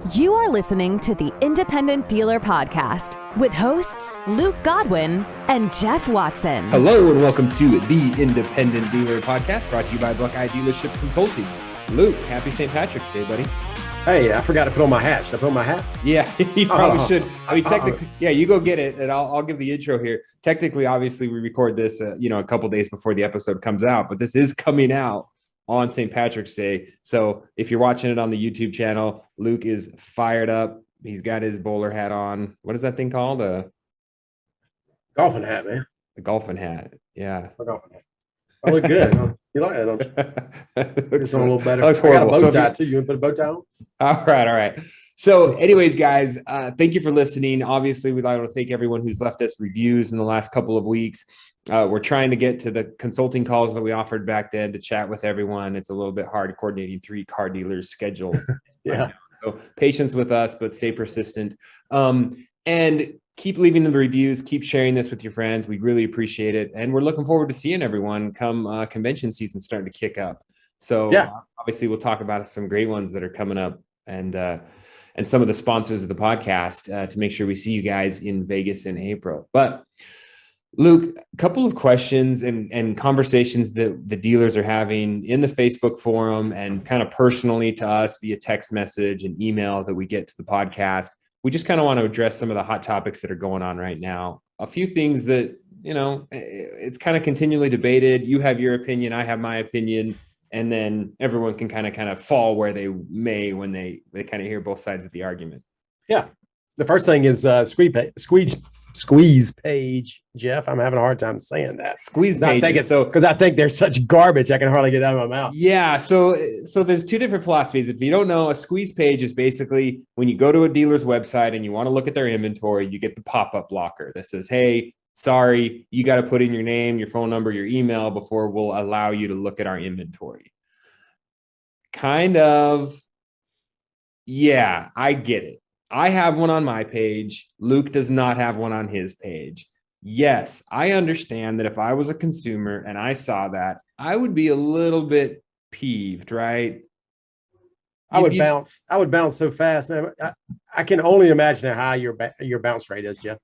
You are listening to the Independent Dealer Podcast with hosts Luke Godwin and Jeff Watson. Hello and welcome to the Independent Dealer Podcast, brought to you by Buckeye Dealership Consulting. Luke, happy St. Patrick's Day, buddy. Hey, I forgot to put on my hat. Should I put on my hat? Yeah, you probably should. I mean, technically, yeah, you go get it, and I'll give the intro here. Technically, obviously, we record this, a couple days before the episode comes out, but this is coming out on St. Patrick's Day. So if you're watching it on the YouTube channel, Luke is fired up. He's got his bowler hat on. What is that thing called? Golfing hat, man. A golfing hat. Yeah. A golfing hat. I look good. Huh? You like that, don't you? Looks a little better. Looks horrible. I got a bow tie too. You want to put a bow tie on? All right. So anyways, guys, thank you for listening. Obviously, we'd like to thank everyone who's left us reviews in the last couple of weeks. We're trying to get to the consulting calls that we offered back then to chat with everyone. It's a little bit hard coordinating 3 car dealers' schedules. Yeah. Right, so patience with us, but stay persistent. And keep leaving the reviews. Keep sharing this with your friends. We really appreciate it. And we're looking forward to seeing everyone come convention season starting to kick up. So yeah. Obviously, we'll talk about some great ones that are coming up and some of the sponsors of the podcast to make sure we see you guys in Vegas in April. But Luke, a couple of questions and conversations that the dealers are having in the Facebook forum and kind of personally to us via text message and email that we get to the podcast. We just kind of want to address some of the hot topics that are going on right now. A few things that, it's kind of continually debated. You have your opinion, I have my opinion, and then everyone can kind of fall where they may when they kind of hear both sides of the argument. Yeah. The first thing is squeeze page, Jeff. I'm having a hard time saying that. Squeeze page. Because I think they're such garbage, I can hardly get out of my mouth. Yeah. So there's 2 different philosophies. If you don't know, a squeeze page is basically when you go to a dealer's website and you want to look at their inventory, you get the pop-up blocker that says, hey, sorry, you got to put in your name, your phone number, your email before we'll allow you to look at our inventory. Kind of. Yeah, I get it. I have one on my page. Luke does not have one on his page. Yes, I understand that if I was a consumer and I saw that, I would be a little bit peeved, right? I would bounce so fast, man. I can only imagine how high your bounce rate is, Jeff.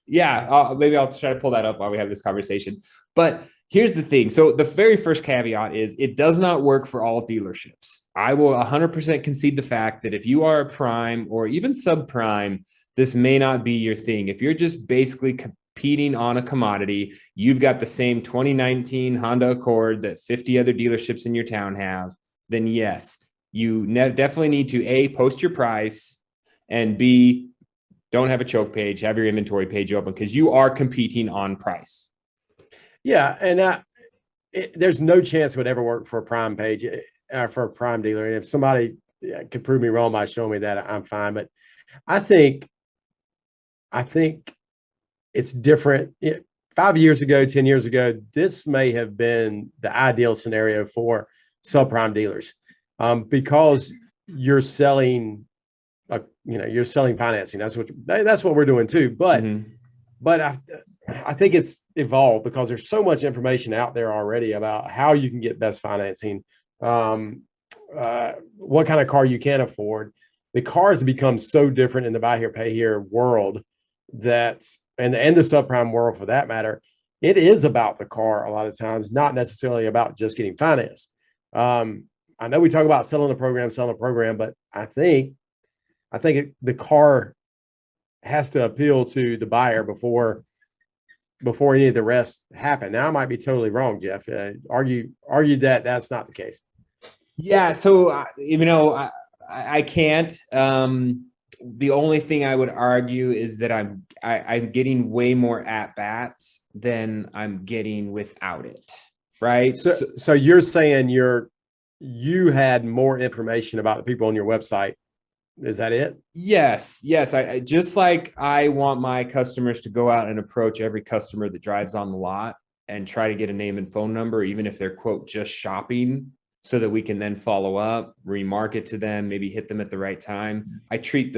Yeah, maybe I'll try to pull that up while we have this conversation. But here's the thing. So the very first caveat is it does not work for all dealerships. I will 100% concede the fact that if you are a prime or even subprime, this may not be your thing. If you're just basically competing on a commodity, you've got the same 2019 Honda Accord that 50 other dealerships in your town have, then yes, you definitely need to A, post your price, and B, don't have a choke page, have your inventory page open because you are competing on price. Yeah, and there's no chance it would ever work for a prime page, for a prime dealer. And if somebody could prove me wrong by showing me that, I'm fine. But I think it's different. 5 years ago, 10 years ago, this may have been the ideal scenario for subprime dealers because you're selling. You're selling financing. That's what we're doing too. But I think it's evolved because there's so much information out there already about how you can get best financing, what kind of car you can afford. The cars have become so different in the buy here, pay here world and the subprime world for that matter. It is about the car a lot of times, not necessarily about just getting financed. I know we talk about selling a program, but I think the car has to appeal to the buyer before any of the rest happen. Now, I might be totally wrong, Jeff. Argue that that's not the case. Yeah. So, I can't. The only thing I would argue is that I'm getting way more at-bats than I'm getting without it. Right. So you're saying you had more information about the people on your website. Is that it? Yes. I just like I want my customers to go out and approach every customer that drives on the lot and try to get a name and phone number, even if they're quote just shopping, so that we can then follow up, remarket to them, maybe hit them at the right time. I treat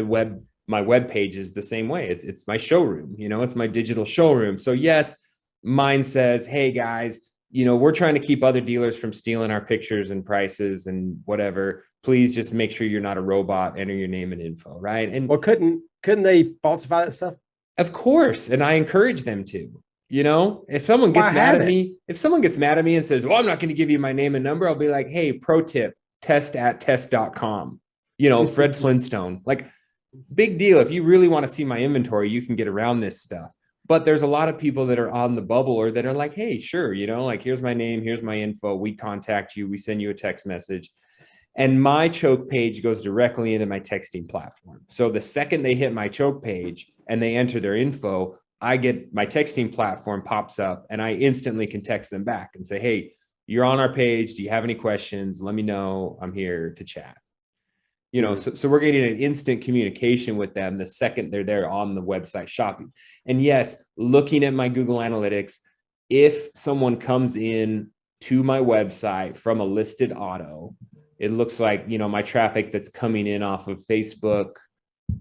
my web pages the same way. It's my showroom, it's my digital showroom. So yes, mine says, hey guys, we're trying to keep other dealers from stealing our pictures and prices and whatever. Please just make sure you're not a robot, enter your name and info. Right. And well, couldn't they falsify that stuff? Of course. And I encourage them to, if someone gets mad at me, and says, well, I'm not going to give you my name and number, I'll be like, hey, pro tip, test@test.com, Fred Flintstone, like, big deal. If you really want to see my inventory, you can get around this stuff. But there's a lot of people that are on the bubble or that are like, hey, sure, like, here's my name, here's my info. We contact you, we send you a text message. And my choke page goes directly into my texting platform. So the second they hit my choke page and they enter their info, I get my texting platform pops up and I instantly can text them back and say, hey, you're on our page. Do you have any questions? Let me know. I'm here to chat. So we're getting an instant communication with them the second they're there on the website shopping. And yes, looking at my Google Analytics, if someone comes in to my website from a listed auto, it looks like, my traffic that's coming in off of Facebook,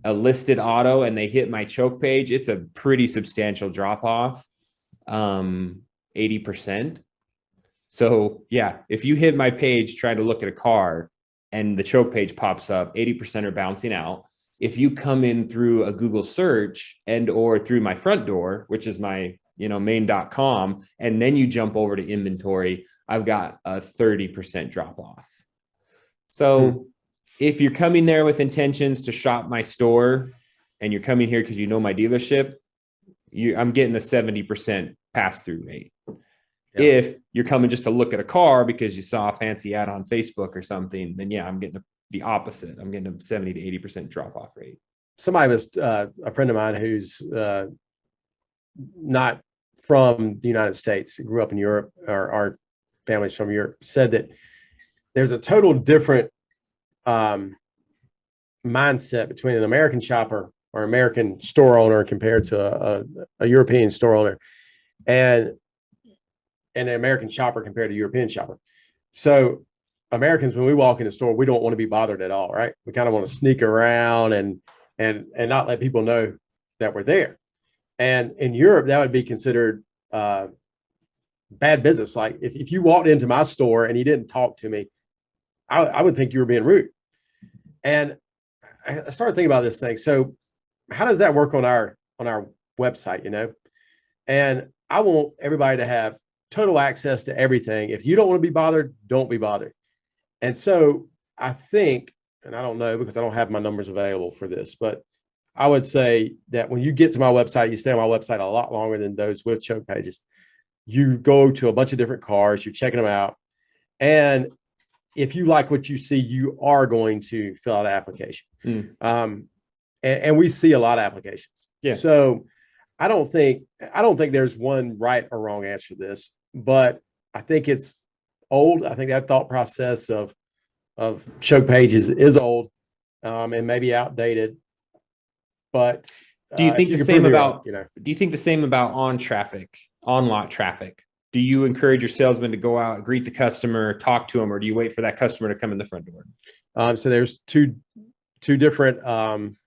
a listed auto, and they hit my choke page, it's a pretty substantial drop off, 80%. So yeah, if you hit my page trying to look at a car and the choke page pops up, 80% are bouncing out. If you come in through a Google search and or through my front door, which is my main.com, and then you jump over to inventory, I've got a 30% drop off. So if you're coming there with intentions to shop my store and you're coming here because my dealership, I'm getting a 70% pass-through rate. Yeah. If you're coming just to look at a car because you saw a fancy ad on Facebook or something, then yeah, I'm getting the opposite. I'm getting a 70 to 80% drop-off rate. Somebody was a friend of mine who's not from the United States, grew up in Europe, or our family's from Europe, said that there's a total different mindset between an American shopper or American store owner compared to a European store owner, and an American shopper compared to a European shopper. So Americans, when we walk in the store, we don't want to be bothered at all, right? We kind of want to sneak around and not let people know that we're there. And in Europe, that would be considered bad business. Like if you walked into my store and you didn't talk to me, I would think you were being rude. And I started thinking about this thing. So how does that work on our website, And I want everybody to have total access to everything. If you don't want to be bothered, don't be bothered. And so I think, and I don't know because I don't have my numbers available for this, but I would say that when you get to my website, you stay on my website a lot longer than those with choke pages. You go to a bunch of different cars, you're checking them out. And if you like what you see, you are going to fill out an application. And we see a lot of applications. Yeah. So I don't think there's one right or wrong answer to this, but I think it's old. I think that thought process of choke pages is old and maybe outdated. But do you think the same about do you think the same about on lot traffic? Do you encourage your salesman to go out, greet the customer, talk to him, or do you wait for that customer to come in the front door? So there's two different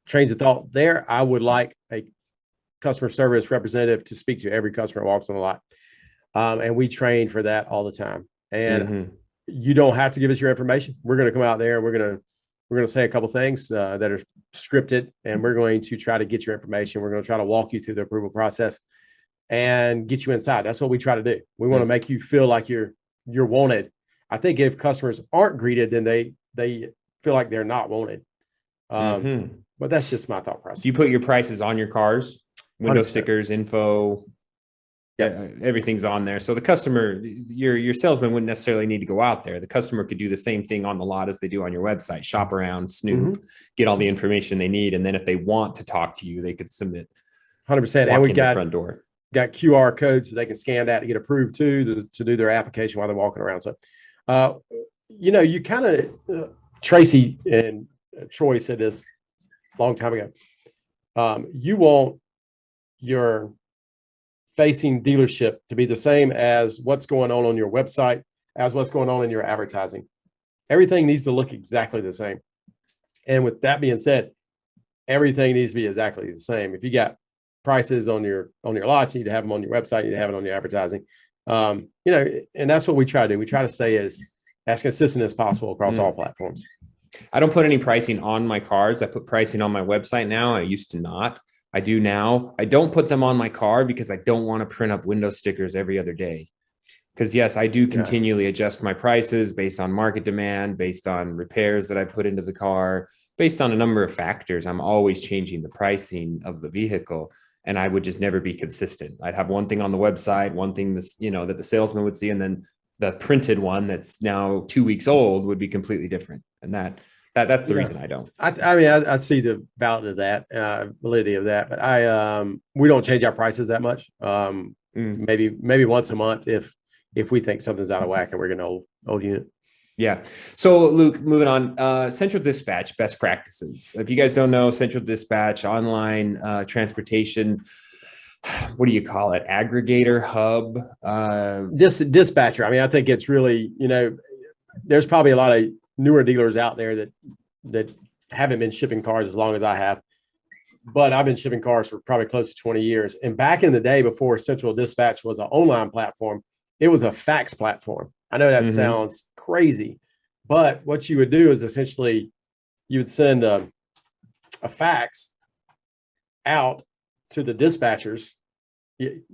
trains of thought there. I would like a customer service representative to speak to every customer who walks on the lot. And we train for that all the time. And you don't have to give us your information. We're going to come out there and we're going to say a couple things that are scripted, and we're going to try to get your information. We're going to try to walk you through the approval process and get you inside. That's what we try to do. We want to make you feel like you're wanted. I think if customers aren't greeted, then they feel like they're not wanted. But that's just my thought process. Do you put your prices on your cars? Window 100%. Stickers, info, everything's on there. So the customer, your salesman wouldn't necessarily need to go out there. The customer could do the same thing on the lot as they do on your website, shop around, snoop, get all the information they need. And then if they want to talk to you, they could submit 100%. And we got front door. Got QR codes so they can scan that to get approved to do their application while they're walking around. So, you kind of, Tracy and Troy said this a long time ago. You want your facing dealership to be the same as what's going on your website, as what's going on in your advertising. Everything needs to look exactly the same. And with that being said, everything needs to be exactly the same. If you got prices on your lots, you need to have them on your website, you need to have it on your advertising. And that's what we try to do. We try to stay as consistent as possible across all platforms. I don't put any pricing on my cars. I put pricing on my website now. I used to not. I do now. I don't put them on my car because I don't want to print up window stickers every other day. Because yes, I do continually adjust my prices based on market demand, based on repairs that I put into the car, based on a number of factors. I'm always changing the pricing of the vehicle, and I would just never be consistent. I'd have one thing on the website, one thing that the salesman would see, and then the printed one that's now 2 weeks old would be completely different. And that's the reason I don't. I see the validity of that, but we don't change our prices that much. Maybe once a month if we think something's out of whack and we're going to old unit. Yeah. So Luke, moving on, Central Dispatch best practices. If you guys don't know, Central Dispatch, online transportation, what do you call it? Aggregator, hub? Dispatcher. I mean, I think it's really, there's probably a lot of newer dealers out there that haven't been shipping cars as long as I have, but I've been shipping cars for probably close to 20 years. And back in the day, before Central Dispatch was an online platform, it was a fax platform. I know that sounds crazy, but what you would do is essentially you would send a fax out to the dispatchers.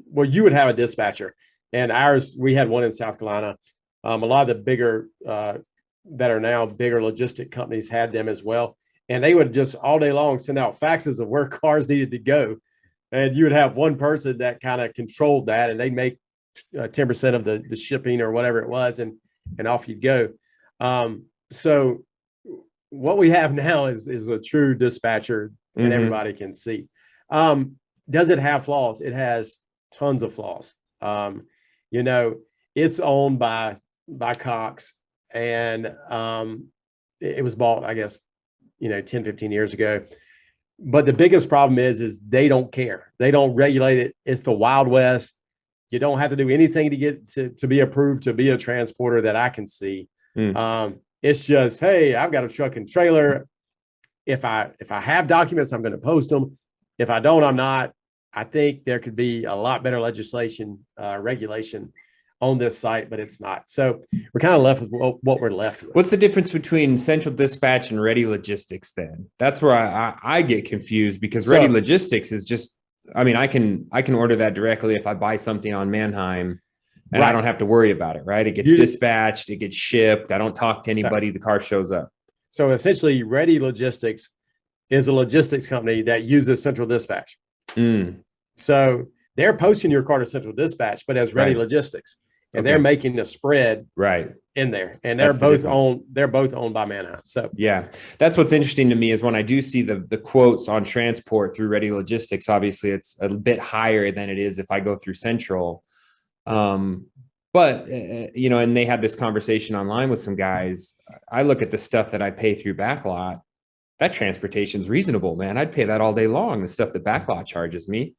Well, you would have a dispatcher, and we had one in South Carolina. A lot of the bigger that are now bigger logistic companies had them as well. And they would just all day long send out faxes of where cars needed to go. And you would have one person that kind of controlled that, and they'd make 10% of the shipping or whatever it was, and off you go. So what we have now is a true dispatcher, and everybody can see. Does it have flaws? It has tons of flaws. It's owned by Cox, and it was bought, I guess, 10, 15 years ago. But the biggest problem is they don't care. They don't regulate it. It's the Wild West. You don't have to do anything to get to be approved to be a transporter that I can see. It's just, hey, I've got a truck and trailer. If I have documents, I'm going to post them. If I don't, I'm not. I think there could be a lot better regulation on this site, but it's not. So we're kind of left with what we're left with. What's the difference between Central Dispatch and Ready Logistics then? That's where I get confused, because Ready Logistics is just, I mean, I can order that directly if I buy something on Manheim, and I don't have to worry about it, right? It gets dispatched, it gets shipped. I don't talk to anybody. The car shows up. So essentially, Ready Logistics is a logistics company that uses Central Dispatch. So they're posting your car to Central Dispatch, but as Ready Logistics, and they're making a spread in there, and they're both owned by Manheim. So yeah, that's what's interesting to me is when I do see the quotes on transport through Ready Logistics. Obviously, it's a bit higher than it is if I go through Central. But and they had this conversation online with some guys. I look at the stuff that I pay through Backlot. That transportation is reasonable, man. I'd pay that all day long. The stuff that Backlot charges me.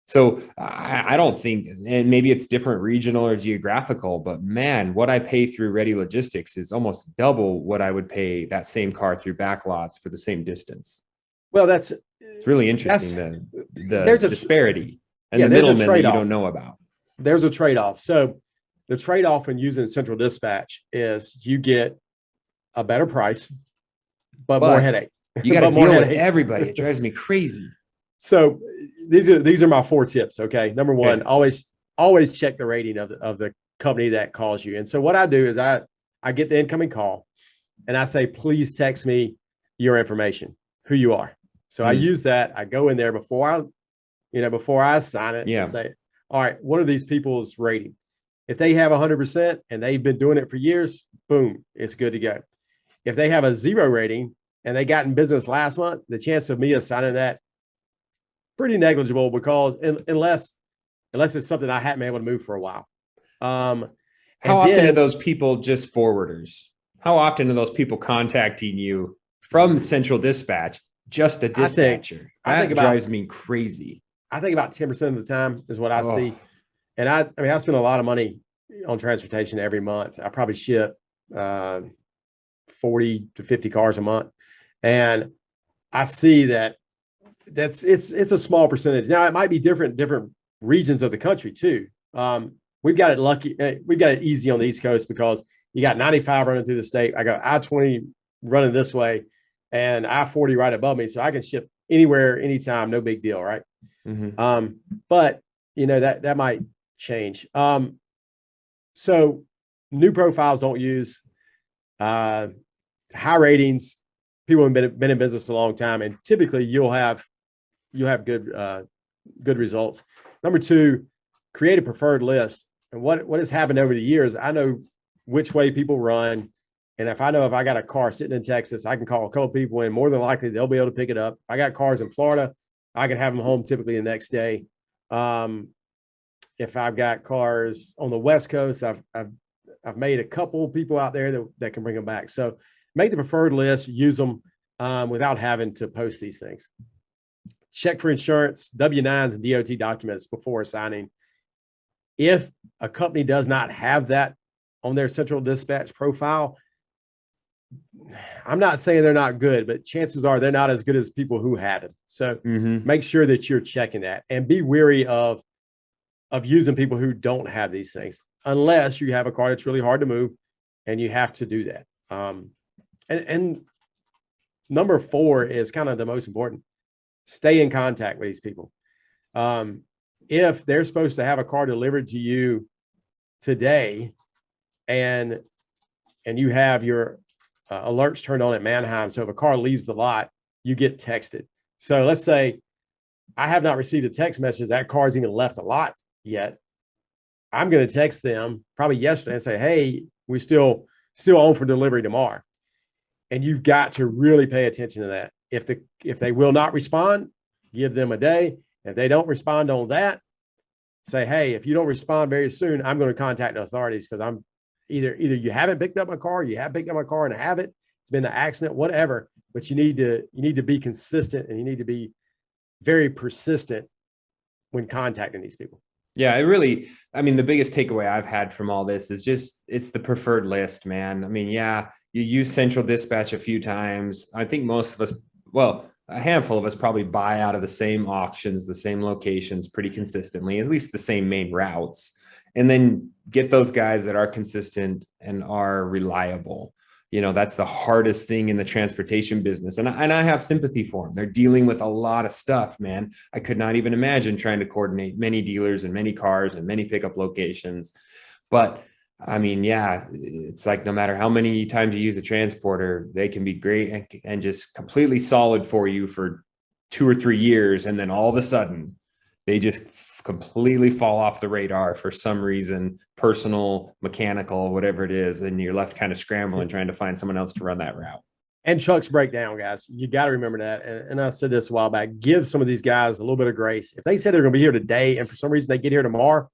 So I don't think, and maybe it's different regional or geographical, but man, what I pay through Ready Logistics is almost double what I would pay that same car through Backlots for the same distance. Well, it's really interesting, the disparity and the middlemen that you don't know about. There's a trade-off. So the trade-off in using Central Dispatch is you get a better price, but more headache. You got to deal with everybody. It drives me crazy. So these are my 4 tips. Okay. Number one, always check the rating of the company that calls you. And so what I do is I get the incoming call and I say, please text me your information, who you are. So I use that. I go in there before I sign it and say, all right, what are these people's rating? If they have 100% and they've been doing it for years, boom, it's good to go. If they have a 0 rating and they got in business last month, the chance of me assigning that pretty negligible, because unless it's something I hadn't been able to move for a while. How often are those people just forwarders? How often are those people contacting you from Central Dispatch, just a dispatcher? That drives me crazy. I think about 10% of the time is what I see. And I spend a lot of money on transportation every month. I probably ship 40 to 50 cars a month. And I see it's a small percentage. Now it might be different regions of the country too. we've got it lucky. We've got it easy on the East Coast because you got 95 running through the state. I got I-20 running this way and I-40 right above me. So I can ship anywhere, anytime, no big deal. Right. Mm-hmm. But that might change. So new profiles don't use high ratings. People have been in business a long time, and typically you'll have good results. Number two, create a preferred list. And what has happened over the years, I know which way people run. And if I got a car sitting in Texas, I can call a couple people and more than likely they'll be able to pick it up. If I got cars in Florida, I can have them home typically the next day. If I've got cars on the West Coast, I've made a couple people out there that can bring them back. So make the preferred list, use them without having to post these things. Check for insurance, W-9s, and DOT documents before signing. If a company does not have that on their central dispatch profile, I'm not saying they're not good, but chances are they're not as good as people who have it. So make sure that you're checking that and be wary of using people who don't have these things, unless you have a car that's really hard to move and you have to do that. And number 4 is kind of the most important. Stay in contact with these people. If they're supposed to have a car delivered to you today and you have your alerts turned on at Manheim, so if a car leaves the lot, you get texted. So let's say I have not received a text message that car's even left the lot yet. I'm going to text them probably yesterday and say, hey, we're still on for delivery tomorrow. And you've got to really pay attention to that. If they will not respond, give them a day. If they don't respond on that, say, hey, if you don't respond very soon, I'm going to contact the authorities because I'm either you haven't picked up my car, you have picked up my car and have it. It's been an accident, whatever. But you need to be consistent and you need to be very persistent when contacting these people. Yeah, the biggest takeaway I've had from all this is just, it's the preferred list, man. I mean, yeah, you use central dispatch a few times. I think most of us, a handful of us probably buy out of the same auctions, the same locations pretty consistently, at least the same main routes, and then get those guys that are consistent and are reliable. That's the hardest thing in the transportation business. And I have sympathy for them. They're dealing with a lot of stuff, man. I could not even imagine trying to coordinate many dealers and many cars and many pickup locations. But I mean, yeah, it's like no matter how many times you use a transporter, they can be great and just completely solid for you for 2 or 3 years. And then all of a sudden they just completely fall off the radar for some reason, personal, mechanical, whatever it is. And you're left kind of scrambling, trying to find someone else to run that route. And trucks break down, guys. You got to remember that. And I said this a while back, give some of these guys a little bit of grace. If they said they're going to be here today and for some reason they get here tomorrow,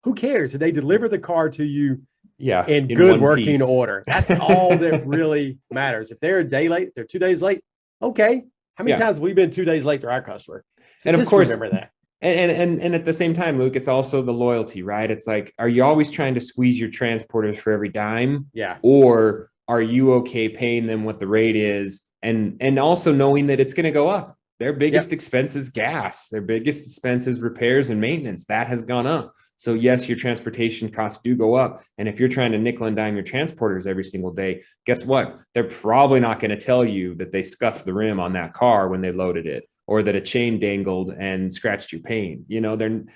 who cares? Did they deliver the car to you in good working order? That's all that really matters. If they're a day late, they're 2 days late. Okay. How many times have we been 2 days late to our customer? So and of course, remember that. And at the same time, Luke, it's also the loyalty, right? It's like, are you always trying to squeeze your transporters for every dime? Yeah. Or are you okay paying them what the rate is and also knowing that it's going to go up? Their biggest expense is gas. Their biggest expense is repairs and maintenance. That has gone up. So yes, your transportation costs do go up. And if you're trying to nickel and dime your transporters every single day, guess what? They're probably not going to tell you that they scuffed the rim on that car when they loaded it, or that a chain dangled and scratched your pane. They're going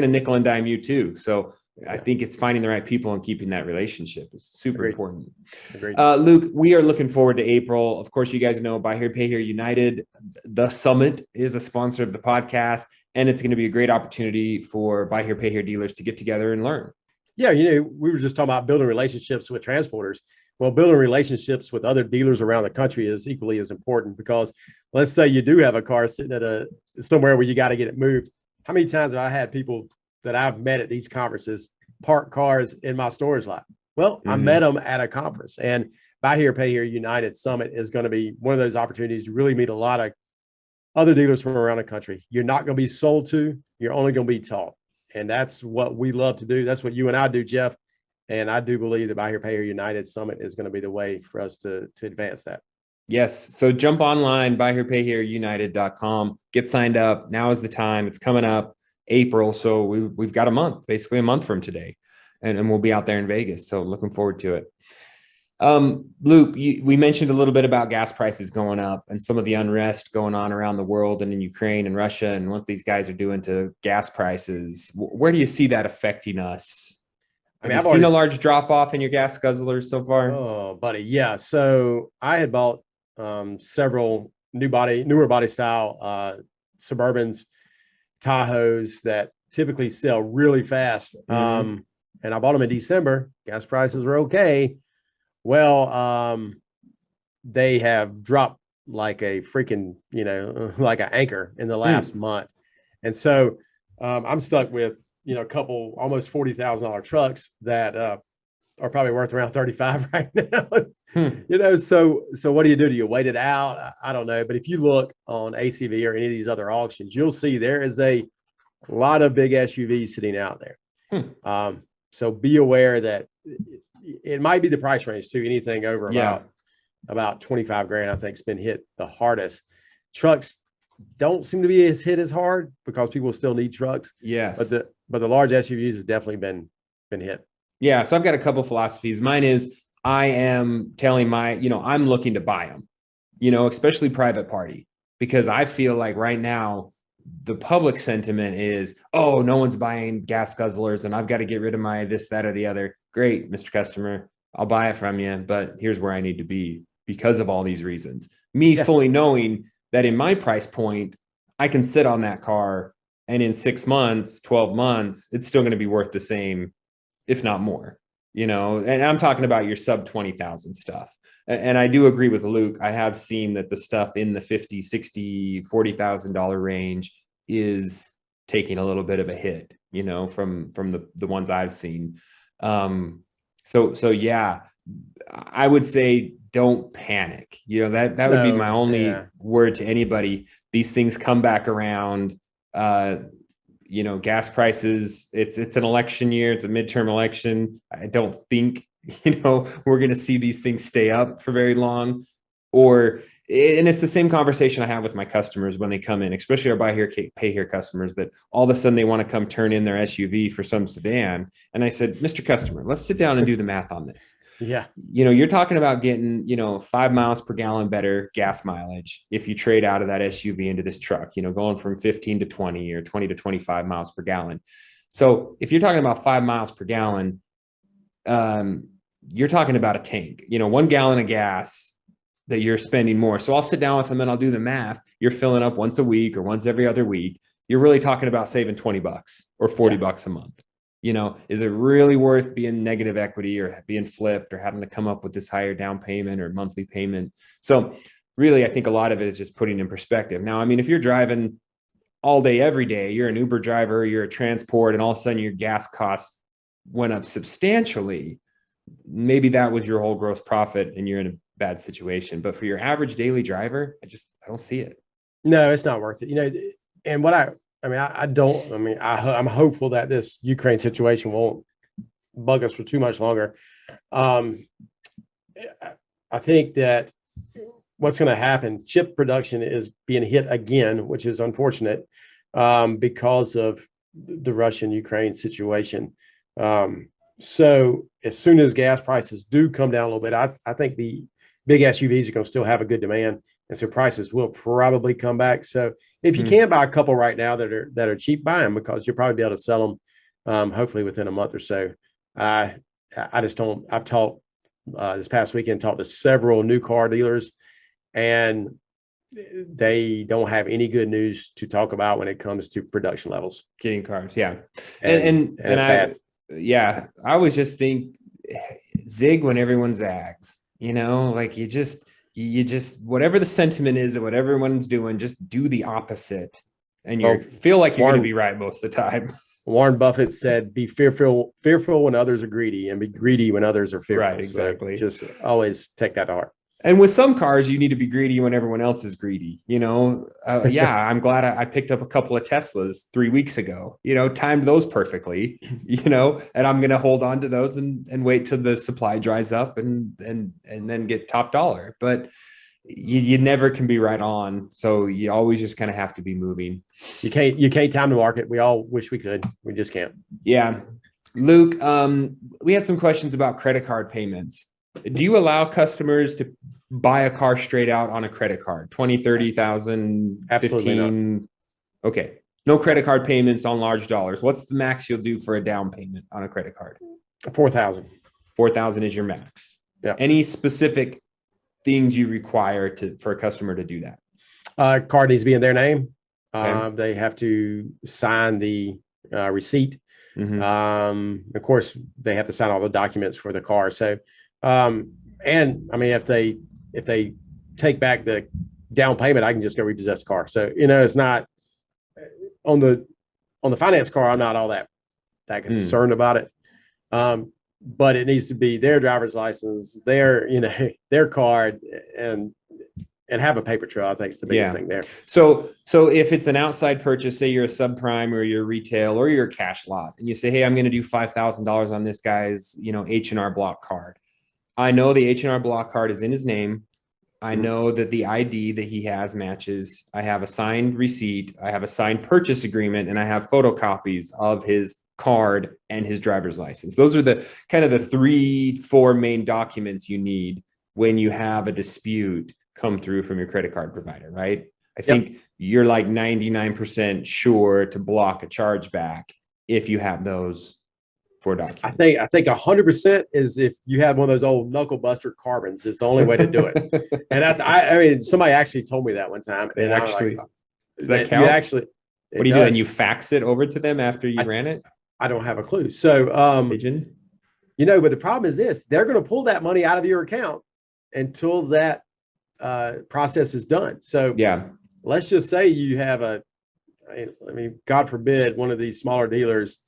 to nickel and dime you too. So I think it's finding the right people and keeping that relationship is super important. Agreed. Luke, we are looking forward to April. Of course, you guys know Buy Here, Pay Here United. The Summit is a sponsor of the podcast, and it's going to be a great opportunity for Buy Here, Pay Here dealers to get together and learn. Yeah, we were just talking about building relationships with transporters. Well, building relationships with other dealers around the country is equally as important, because let's say you do have a car sitting at somewhere where you got to get it moved. How many times have I had people that I've met at these conferences park cars in my storage lot? Well, I met them at a conference, and Buy Here, Pay Here United Summit is going to be one of those opportunities to really meet a lot of other dealers from around the country. You're not going to be sold to, you're only going to be taught. And that's what we love to do. That's what you and I do, Jeff. And I do believe that Buy Here, Pay Here United Summit is going to be the way for us to advance that. Yes. So jump online, buyherepayhereunited.com, get signed up. Now is the time. It's coming up. April. So we've got a month, basically a month from today, and we'll be out there in Vegas. So looking forward to it. Luke, we mentioned a little bit about gas prices going up and some of the unrest going on around the world and in Ukraine and Russia and what these guys are doing to gas prices. Where do you see that affecting us? Have you seen a large drop off in your gas guzzlers so far? Oh, buddy. Yeah. So I had bought several newer body style Suburbans, Tahoes that typically sell really fast. And I bought them in December. Gas prices were okay. Well, they have dropped like a freaking, like an anchor in the last month. And so I'm stuck with, a couple almost $40,000 trucks that are probably worth around 35 right now. So what do? Do you wait it out? I don't know. But if you look on ACV or any of these other auctions, you'll see there is a lot of big SUVs sitting out there. So be aware that it might be the price range too. Anything over about 25 grand, I think, has been hit the hardest. Trucks don't seem to be hit as hard because people still need trucks. Yes. But the large SUVs have definitely been hit. Yeah. So I've got a couple philosophies. Mine is I am telling I'm looking to buy them, especially private party, because I feel like right now the public sentiment is, oh, no one's buying gas guzzlers and I've got to get rid of my this, that, or the other. Great, Mr. Customer, I'll buy it from you, but here's where I need to be because of all these reasons. Fully knowing that in my price point, I can sit on that car and in 6 months, 12 months, it's still going to be worth the same, if not more, and I'm talking about your sub 20,000 stuff. And I do agree with Luke. I have seen that the stuff in the $50,000, $60,000, $40,000 range is taking a little bit of a hit, from the ones I've seen. So yeah, I would say don't panic. That would be my only word to anybody. These things come back around. Gas prices, it's an election year, it's a midterm election. I don't think, we're going to see these things stay up for very long, and it's the same conversation I have with my customers when they come in, especially our buy here, pay here customers, that all of a sudden they want to come turn in their SUV for some sedan. And I said, Mr. Customer, let's sit down and do the math on this. Yeah. You're talking about getting, 5 miles per gallon better gas mileage if you trade out of that SUV into this truck, going from 15 to 20 or 20 to 25 miles per gallon. So if you're talking about 5 miles per gallon, you're talking about a tank, 1 gallon of gas that you're spending more. So I'll sit down with them and I'll do the math. You're filling up once a week or once every other week. You're really talking about saving $20 or $40 a month. Is it really worth being negative equity or being flipped or having to come up with this higher down payment or monthly payment? So really, I think a lot of it is just putting in perspective. Now, if you're driving all day, every day, you're an Uber driver, you're a transport, and all of a sudden your gas costs went up substantially, maybe that was your whole gross profit and you're in a bad situation. But for your average daily driver, I don't see it. No, it's not worth it. And what I'm hopeful that this Ukraine situation won't bug us for too much longer. I think that what's going to happen, chip production is being hit again, which is unfortunate because of the Russian-Ukraine situation. So as soon as gas prices do come down a little bit, I think the big SUVs are going to still have a good demand. And so prices will probably come back. So if you can't buy a couple right now that are cheap, buy them, because you'll probably be able to sell them hopefully within a month or so. I've talked this past weekend, talked to several new car dealers, and they don't have any good news to talk about when it comes to production levels. Getting cars. Yeah. And I always just think zig when everyone zags, like you just, whatever the sentiment is and whatever everyone's doing, just do the opposite. And you feel like you're going to be right most of the time. Warren Buffett said, be fearful when others are greedy, and be greedy when others are fearful. Right, exactly. So just always take that to heart. And with some cars, you need to be greedy when everyone else is greedy. I'm glad I picked up a couple of Teslas 3 weeks ago, timed those perfectly, and I'm going to hold on to those and wait till the supply dries up and then get top dollar. But you never can be right on. So you always just kind of have to be moving. You can't time the market. We all wish we could. We just can't. Yeah. Luke, we had some questions about credit card payments. Do you allow customers to buy a car straight out on a credit card? 20, 30,000, Absolutely 15? not. Okay. No credit card payments on large dollars. What's the max you'll do for a down payment on a credit card? 4,000. 4,000 is your max. Yeah. Any specific things you require for a customer to do that? Card needs to be in their name. Okay. They have to sign the receipt. Mm-hmm. Of course, they have to sign all the documents for the car. So, and I mean, if they take back the down payment, I can just go repossess the car. So, it's not on the finance car. I'm not all that concerned about it. But it needs to be their driver's license, their card, and have a paper trail. I think is the biggest thing there. So if it's an outside purchase, say you're a subprime or you're retail or you're a cash lot, and you say, hey, I'm going to do $5,000 on this guy's, H&R Block card. I know the H&R Block card is in his name. I know that the ID that he has matches. I have a signed receipt. I have a signed purchase agreement, and I have photocopies of his card and his driver's license. Those are the kind of the 3-4 main documents you need when you have a dispute come through from your credit card provider, right? I think you're like 99% sure to block a chargeback if you have those 4 documents. I think 100% is if you have one of those old knuckle buster carbons is the only way to do it. And that's I mean somebody actually told me that one time. And actually, does that count? What do you do? And you fax it over to them after you ran it? I don't have a clue. So, Pigeon? But the problem is this: they're going to pull that money out of your account until that process is done. So, let's just say you have God forbid, one of these smaller dealers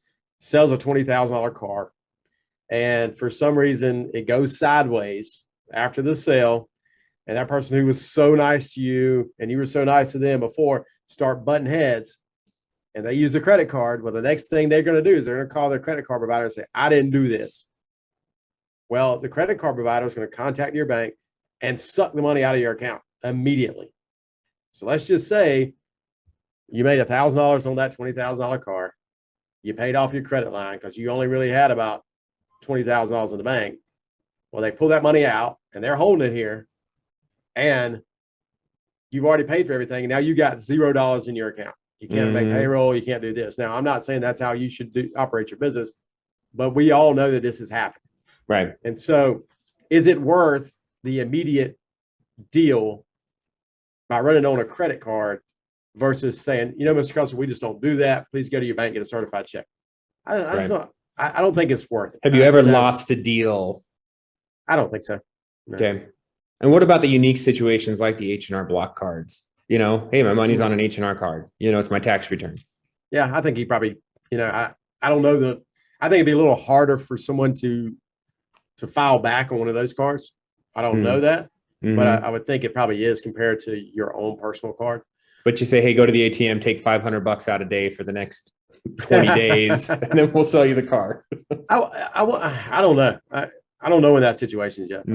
sells a $20,000 car, and for some reason it goes sideways after the sale, and that person who was so nice to you and you were so nice to them before start butting heads. And they use a credit card. Well, the next thing they're going to do is they're going to call their credit card provider and say, I didn't do this. Well, the credit card provider is going to contact your bank and suck the money out of your account immediately. So let's just say you made $1,000 on that $20,000 car. You paid off your credit line because you only really had about $20,000 in the bank. Well, they pull that money out and they're holding it here. And you've already paid for everything. And now you got $0 in your account. You can't make payroll. You can't do this. Now, I'm not saying that's how you should operate your business, but we all know that this has happened. Right. And so is it worth the immediate deal by running on a credit card versus saying, Mr. Custer, we just don't do that. Please go to your bank and get a certified check. I don't think it's worth it. Have you ever lost a deal? I don't think so. No. Okay. And what about the unique situations like the H&R Block cards? Hey, my money's on an H&R card. It's my tax return. Yeah, I think he probably, I don't know I think it'd be a little harder for someone to file back on one of those cards. I don't know that, but I would think it probably is compared to your own personal card. But you say, hey, go to the ATM, take $500 out a day for the next 20 days, and then we'll sell you the car. I don't know. I don't know in that situation yet.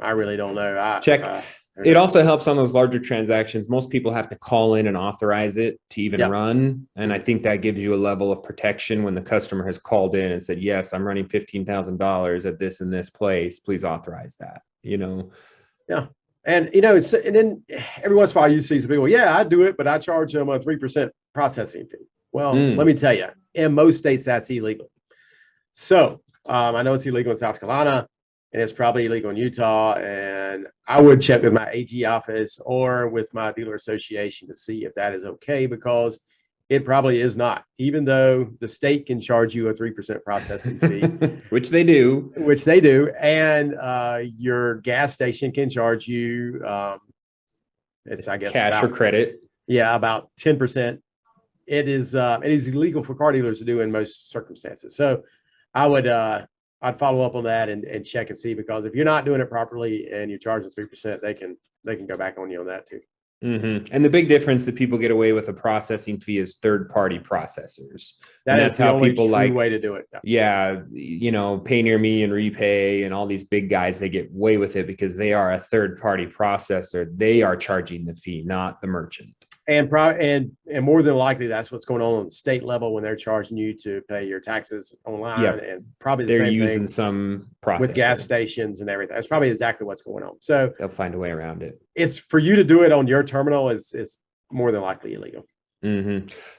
I really don't know. Check. It also helps on those larger transactions. Most people have to call in and authorize it to even run. And I think that gives you a level of protection when the customer has called in and said, yes, I'm running $15,000 at this and this place. Please authorize that, Yeah. And, and then every once in a while you see some people, I do it, but I charge them a 3% processing fee. Well, let me tell you, in most states, that's illegal. So I know it's illegal in South Carolina. And it's probably illegal in Utah. And I would check with my AG office or with my dealer association to see if that is okay, because it probably is not, even though the state can charge you a 3% processing fee, which they do. And your gas station can charge you, it's, I guess, cash or credit. Yeah, about 10%. It is illegal for car dealers to do in most circumstances. So I'd follow up on that and check and see, because if you're not doing it properly and you're charging 3%, they can go back on you on that too. And the big difference that people get away with a processing fee is third-party processors. That's the only true way to do it. Pay near me and repay and all these big guys, they get away with it because they are a third-party processor. They are charging the fee, not the merchant. And more than likely, that's what's going on the state level when they're charging you to pay your taxes online. Yep. And probably they're using some processor with gas stations and everything. That's probably exactly what's going on. So they'll find a way around it. It's for you to do it on your terminal is more than likely illegal.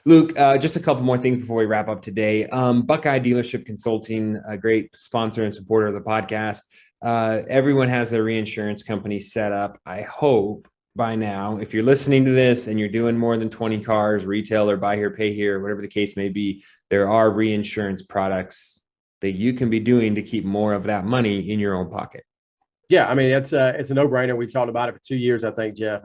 Luke, just a couple more things before we wrap up today. Buckeye Dealership Consulting, a great sponsor and supporter of the podcast. Everyone has their reinsurance company set up. I hope by now, if you're listening to this and you're doing more than 20 cars, retail or buy here, pay here, whatever the case may be, there are reinsurance products that you can be doing to keep more of that money in your own pocket. Yeah, I mean, it's a no-brainer. We've talked about it for 2 years, I think, Jeff.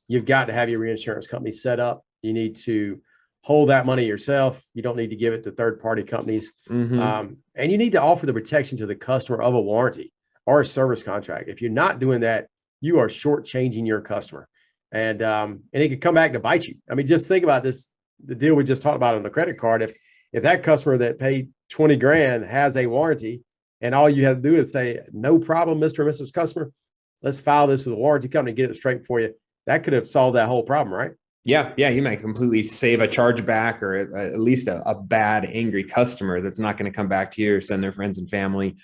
You've got to have your reinsurance company set up. You need to hold that money yourself. You don't need to give it to third-party companies. And you need to offer the protection to the customer of a warranty or a service contract. If you're not doing that, you are shortchanging your customer, and it could come back to bite you. I mean, just think about this, the deal we just talked about on the credit card. If that customer that paid 20 grand has a warranty and all you have to do is say, no problem, Mr. and Mrs. Customer, let's file this with the warranty company and get it straight for you. That could have solved that whole problem, right? Yeah. You might completely save a chargeback or at least a bad, angry customer that's not going to come back to you or send their friends and family.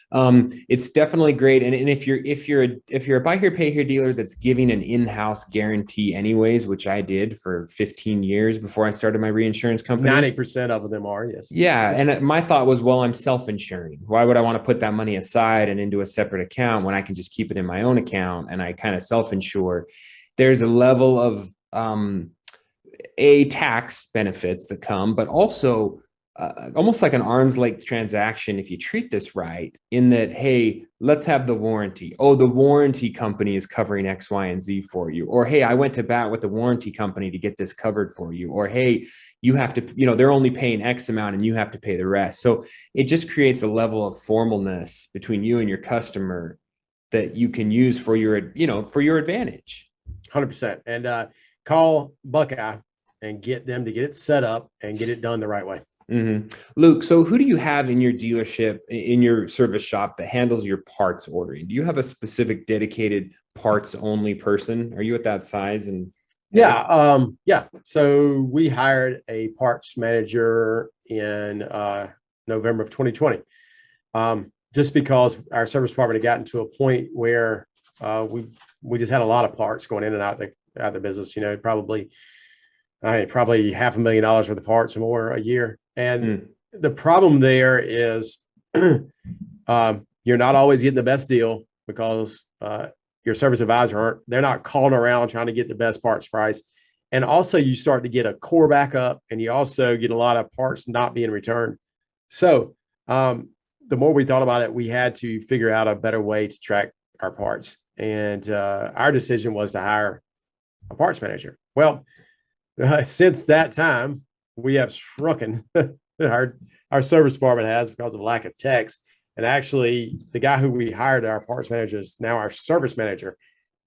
It's definitely great. And if you're a buy here, pay here dealer that's giving an in-house guarantee anyways, which I did for 15 years before I started my reinsurance company. 90% of them are, yes. Yeah. And my thought was, well, I'm self-insuring. Why would I want to put that money aside and into a separate account when I can just keep it in my own account and I kind of self-insure? There's a level of tax benefits that come, but also almost like an arm's length transaction if you treat this right, in that, hey, let's have the warranty. Oh, the warranty company is covering X, Y, and Z for you. Or, hey, I went to bat with the warranty company to get this covered for you. Or, hey, you have to, they're only paying X amount and you have to pay the rest. So it just creates a level of formalness between you and your customer that you can use for your advantage. 100%. And call Buckeye and get them to get it set up and get it done the right way. Luke, so who do you have in your dealership, in your service shop that handles your parts ordering? Do you have a specific dedicated parts only person? Are you at that size? And yeah. So we hired a parts manager in November of 2020, just because our service department had gotten to a point where we just had a lot of parts going in and out of the business. Probably $500,000 worth of parts or more a year. And the problem there is you're not always getting the best deal because your service advisor they're not calling around trying to get the best parts price. And also you start to get a core backup and you also get a lot of parts not being returned. So the more we thought about it, we had to figure out a better way to track our parts. And our decision was to hire a parts manager. Well, since that time, we have shrunken. Our service department has, because of lack of techs. And actually, the guy who we hired, our parts manager, is now our service manager,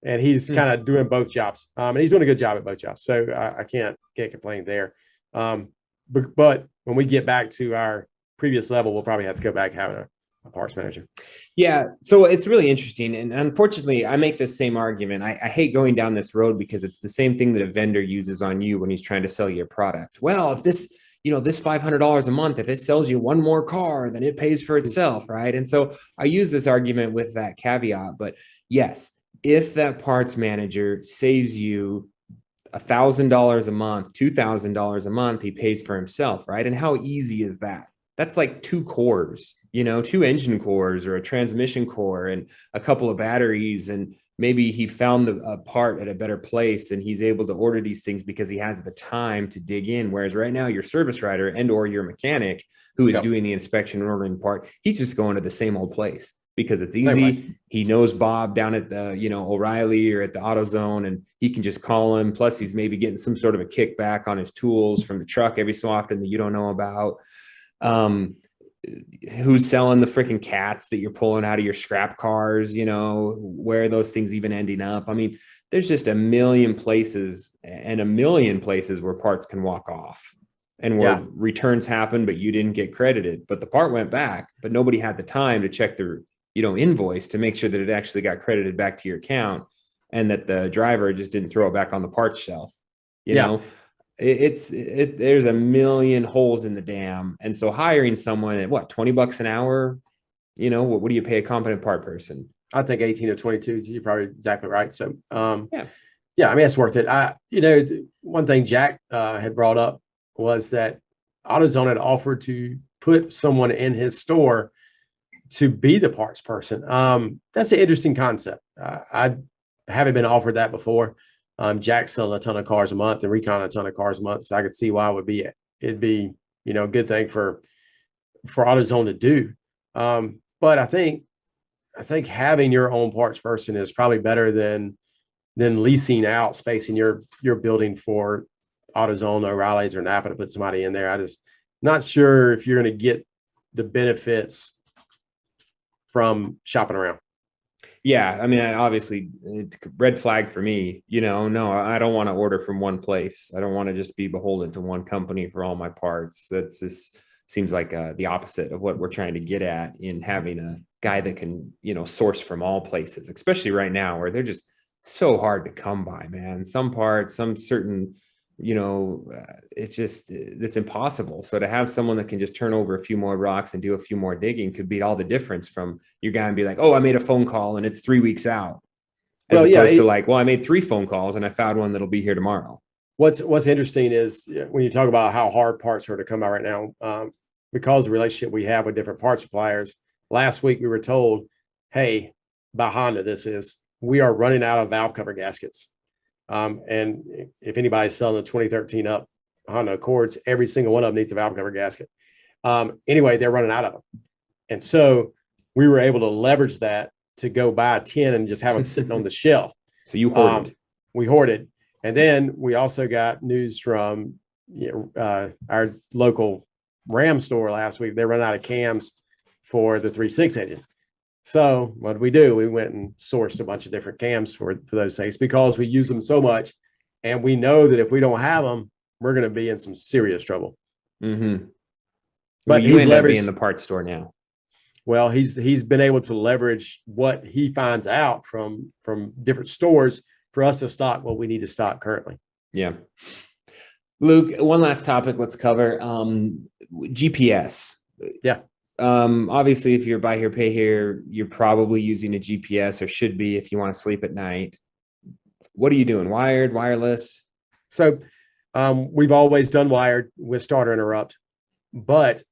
and he's kind of doing both jobs. And he's doing a good job at both jobs, so I can't complain there. But when we get back to our previous level, we'll probably have to go back having a parts manager. Yeah. So it's really interesting. And unfortunately, I make the same argument. I hate going down this road because it's the same thing that a vendor uses on you when he's trying to sell you a product. Well, if this $500 a month, if it sells you one more car, then it pays for itself. Right. And so I use this argument with that caveat, but yes, if that parts manager saves you $1,000 a month, $2,000 a month, he pays for himself. Right. And how easy is that? That's like 2 cores, 2 engine cores or a transmission core and a couple of batteries. And maybe he found a part at a better place and he's able to order these things because he has the time to dig in. Whereas right now your service writer and or your mechanic who is doing the inspection and ordering part, he's just going to the same old place because it's easy. He knows Bob down at the, O'Reilly or at the AutoZone, and he can just call him. Plus he's maybe getting some sort of a kickback on his tools from the truck every so often that you don't know about. Who's selling the freaking cats that you're pulling out of your scrap cars, where are those things even ending up? I mean, there's just a million places where parts can walk off and where returns happen, but you didn't get credited, but the part went back, but nobody had the time to check the, invoice to make sure that it actually got credited back to your account and that the driver just didn't throw it back on the parts shelf. There's a million holes in the dam. And so hiring someone at $20 an hour, what do you pay a competent part person? I think 18 to 22. You're probably exactly right. So, I mean, it's worth it. One thing Jack had brought up was that AutoZone had offered to put someone in his store to be the parts person. That's an interesting concept. I haven't been offered that before. Jack's selling a ton of cars a month and Recon a ton of cars a month. So I could see why it'd be, a good thing for AutoZone to do. But I think having your own parts person is probably better than leasing out space in your building for AutoZone, O'Reilly's, or Napa to put somebody in there. I just not sure if you're going to get the benefits from shopping around. Yeah, I mean, obviously, red flag for me. No, I don't want to order from one place. I don't want to just be beholden to one company for all my parts. That's just seems like the opposite of what we're trying to get at in having a guy that can, source from all places, especially right now where they're just so hard to come by, man. Some parts, some certain, it's impossible. So to have someone that can just turn over a few more rocks and do a few more digging could be all the difference from your guy and be like, oh, I made a phone call and it's 3 weeks out. As opposed to I made 3 phone calls and I found one that'll be here tomorrow. What's interesting is when you talk about how hard parts are to come by right now, because of the relationship we have with different part suppliers. Last week we were told, hey, by Honda, we are running out of valve cover gaskets. And if anybody's selling the 2013 up Honda Accords, every single one of them needs a valve cover gasket. Anyway, they're running out of them. And so we were able to leverage that to go buy 10 and just have them sitting on the shelf. So you hoarded. We hoarded. And then we also got news from our local Ram store last week. They run out of cams for the 3.6 engine. So what did we do? We went and sourced a bunch of different cams for those things because we use them so much. And we know that if we don't have them, we're going to be in some serious trouble. Mm-hmm. But you end up being in the parts store now. Well, he's been able to leverage what he finds out from different stores for us to stock what we need to stock currently. Yeah. Luke, one last topic let's cover. GPS. Yeah. Obviously, if you're buy here, pay here, you're probably using a GPS or should be if you want to sleep at night. What are you doing? Wired, wireless? So we've always done wired with starter interrupt, but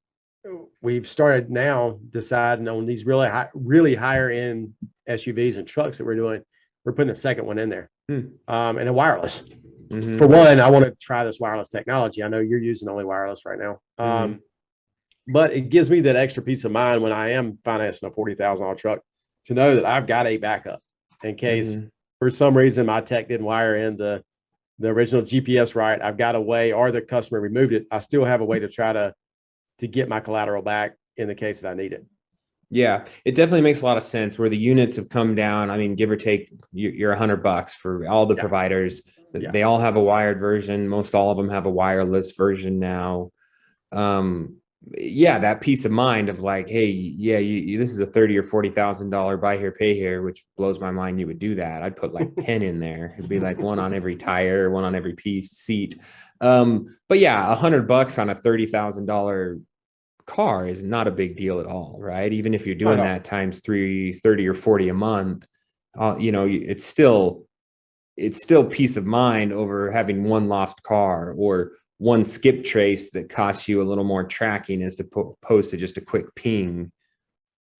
we've started now deciding on these really higher end SUVs and trucks that we're doing. We're putting a second one in there and a wireless. Mm-hmm. For one, I want to try this wireless technology. I know you're using only wireless right now. But it gives me that extra peace of mind when I am financing a $40,000 truck to know that I've got a backup in case for some reason my tech didn't wire in the original GPS right. I've got a way, or the customer removed it. I still have a way to try to get my collateral back in the case that I need it. Yeah, it definitely makes a lot of sense where the units have come down. I mean, give or take, you're $100 for all the providers. Yeah. They all have a wired version. Most all of them have a wireless version now. That peace of mind of like, hey, this is a $30,000 or $40,000 buy here, pay here, which blows my mind. You would do that. I'd put like 10 in there. It'd be like one on every tire, one on every seat. But yeah, $100 on a $30,000 car is not a big deal at all, right? Even if you're doing that times 30 or 40 a month, it's still peace of mind over having one lost car or one skip trace that costs you a little more tracking as opposed to just a quick ping.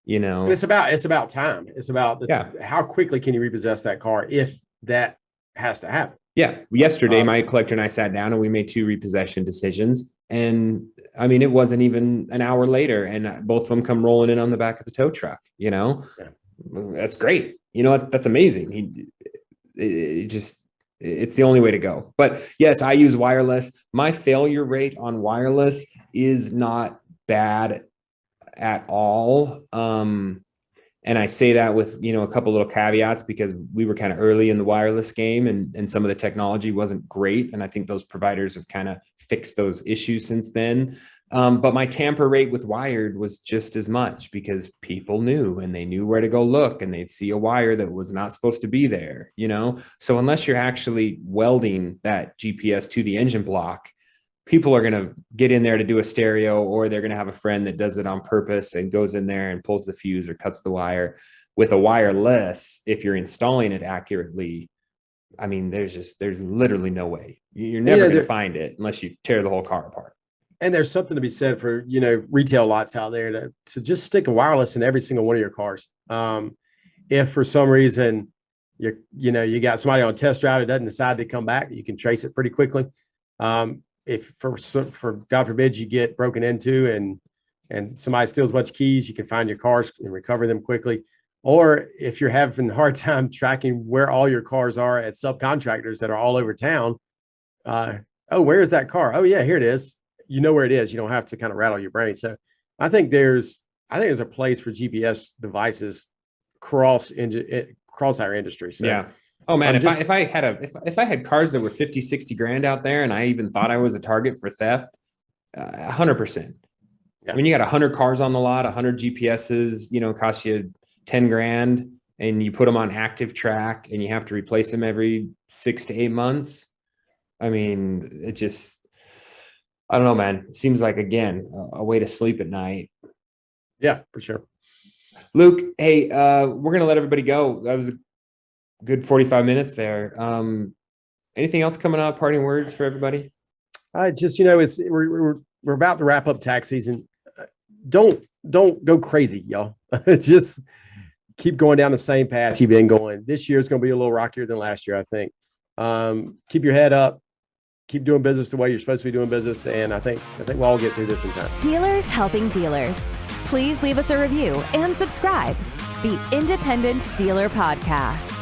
It's about time. It's about how quickly can you repossess that car if that has to happen. Yeah. Yesterday, my collector and I sat down and we made 2 repossession decisions. And I mean, it wasn't even an hour later and both of them come rolling in on the back of the tow truck, That's great. That's amazing. It's the only way to go. But yes, I use wireless. My failure rate on wireless is not bad at all. And And I say that with, you know, a couple little caveats because we were kind of early in the wireless game and some of the technology wasn't great. And I think those providers have kind of fixed those issues since then. But my tamper rate with wired was just as much because people knew and they knew where to go look and they'd see a wire that was not supposed to be there, you know? So unless you're actually welding that GPS to the engine block, people are going to get in there to do a stereo, or they're going to have a friend that does it on purpose and goes in there and pulls the fuse or cuts the wire. With a wireless, if you're installing it accurately, I mean, there's literally no way. You're never going to find it unless you tear the whole car apart. And there's something to be said for, you know, retail lots out there to just stick a wireless in every single one of your cars. If for some reason you got somebody on a test drive that doesn't decide to come back, you can trace it pretty quickly. If for God forbid you get broken into and somebody steals a bunch of keys, you can find your cars and recover them quickly. Or if you're having a hard time tracking where all your cars are at subcontractors that are all over town, where is that car? Oh yeah, here it is. You know where it is. You don't have to kind of rattle your brain. So I think there's a place for GPS devices across our industry. So, yeah. Oh man, if I had cars that were 50, 60 grand out there and I even thought I was a target for theft, 100%. Yeah. When you got 100 cars on the lot, 100 GPSs, you know, cost you 10 grand and you put them on active track and you have to replace them every 6 to 8 months. I mean, it just, I don't know, man. It seems like, again, a way to sleep at night. Yeah, for sure. Luke, hey, we're going to let everybody go. That was a good 45 minutes there. Anything else coming up? Parting words for everybody? Just, you know, we're about to wrap up tax season. Don't go crazy, y'all. Just keep going down the same path you've been going. This year is going to be a little rockier than last year, I think. Keep your head up. Keep doing business the way you're supposed to be doing business, and I think we'll all get through this in time. Dealers helping dealers. Please leave us a review and subscribe. The Independent Dealer Podcast.